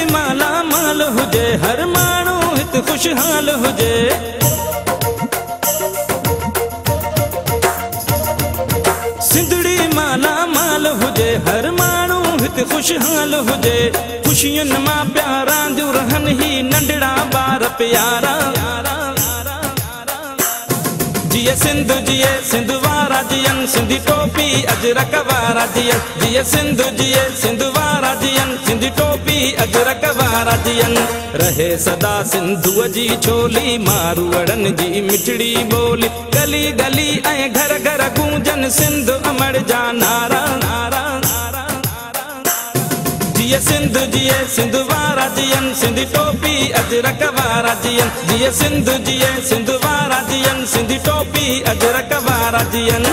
माला माल हुजे, हर माण्हू हिते खुशहाल हुजे। सिंधड़ी माला माल हुजे, हर माण्हू हिते खुशहाल हुजे। खुशियुनि मां प्यारा दियूं रहनि ही नंढड़ा ॿार प्यारा। जिए सिंध जिए सिंध वारा जियन, सिंधी टोपी अजरक वारा जियन। जिए सिंध जिए सिंध वारा जियन, सिंधी टोपी अजरक वारा जियन। रहे सदा सिंधुअ जी छोली, मारूअड़नि जी मिठड़ी ॿोली। गली गली ऐं घर घर गूंजन सिंध अमर जा नारा। जिए सिंध जिए सिंध वारा जियन, सिंधी टोपी अजरक वारा जियन। जिए सिंध जिए सिंध वारा जियन, सिंधी टोपी अजरक वारा जियन।